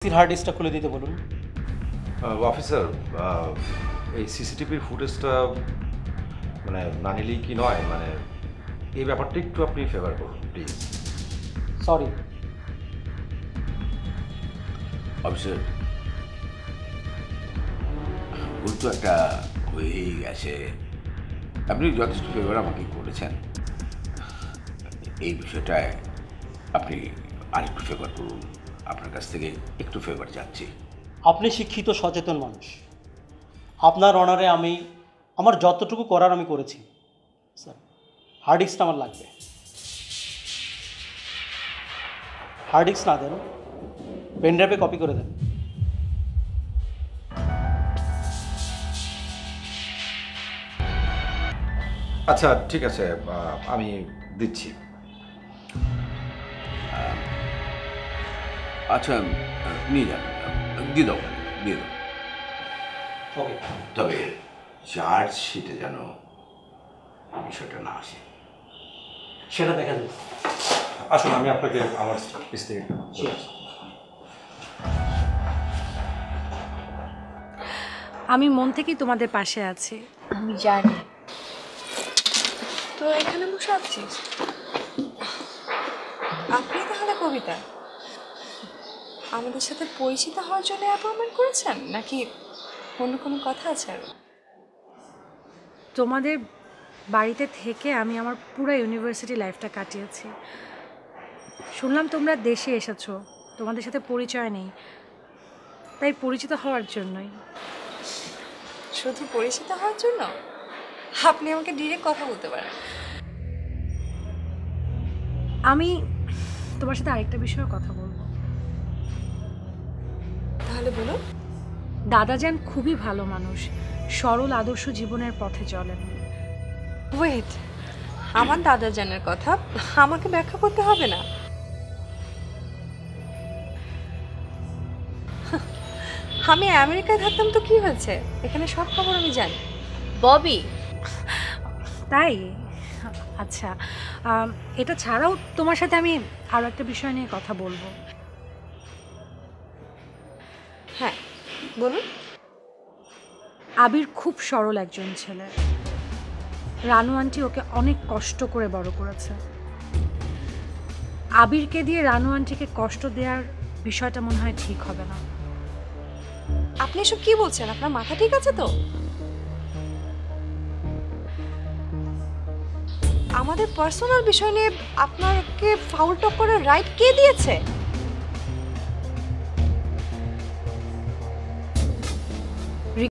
Hard ডিস্কটা খুলে দিতে বলুন। অফিসার, এই সিসিটিভির ফুটেজটা মানে না নিলেই কি নয়, মানে এই ব্যাপারটা একটু আপনি ফেভার করুন প্লিজ। সরি অফিসার, ভুল তো একটা হয়েই গেছে। আপনি যথেষ্ট ফেভার আমাকে করেছেন, এই বিষয়টায় আপনি আরেকটু ফেভার করুন। আপনার কাছ থেকে একটু ফেভার চাচ্ছি। আপনি শিক্ষিত সচেতন মানুষ, আপনার অনারে আমি আমার যতটুকু করার আমি করেছি। স্যার, হার্ড ডিস্কটা আমার লাগবে। হার্ড ডিস্ক না দেন, পেন ড্রাইভে কপি করে দেন। আচ্ছা ঠিক আছে, আমি দিচ্ছি। আচ্ছা, নিয়ে যান, দিয়ে দাও, দিয়ে দাও। ওকে, তবে চার্জশিটে যেন বিষয়টা না আসে। সেটা দেখা যাবে। আসুন আমি আপনাকে আমার পিস থেকে আমি মন থেকেই তোমাদের পাশে আছি। আমি জানি। তো এখানে বসে আছিস? আপনি তাহলে কবিতা আমাদের সাথে পরিচিত হওয়ার জন্য অ্যাপয়েন্টমেন্ট করেছেন, নাকি অন্য কোনো কথা আছে আরো? তোমাদের বাড়িতে থেকে আমি আমার পুরো ইউনিভার্সিটি লাইফটা কাটিয়েছি। শুনলাম তোমরা দেশে এসেছো, তোমাদের সাথে পরিচয় নেই, তাই পরিচিত হওয়ার জন্যই। শুধু পরিচিত হওয়ার জন্য? আপনি আমাকে ডিরেক্ট কথা বলতে পারেন। আমি তোমার সাথে আরেকটা বিষয়ে কথা বলবো। তাহলে বলুন। দাদাজান খুবই ভালো মানুষ, সরল আদর্শ জীবনের পথে চলেন। ওয়েট, আমার দাদা জানার কথা আমাকে ব্যাখ্যা করতে হবে না। আমি আমেরিকায় থাকতাম তো কি হয়েছে, এখানে সব খবর আমি জানি। ববি, তাই? আচ্ছা, এটা ছাড়াও তোমার সাথে আমি আরও একটা বিষয় নিয়ে কথা বলবো। হ্যাঁ বলুন। আবির খুব সরল একজন ছেলে। রানু আন্টি ওকে অনেক কষ্ট করে বড় করেছে। আবিরকে দিয়ে রানু আন্টিকে কষ্ট দেওয়ার বিষয়টা মনে হয় ঠিক হবে না। আপনি এসব কি বলছেন? আপনার মাথা ঠিক আছে তো? আমাদের পার্সোনাল বিষয় নিয়ে আপনাকে ফাউল টক করার রাইট কে দিয়েছে?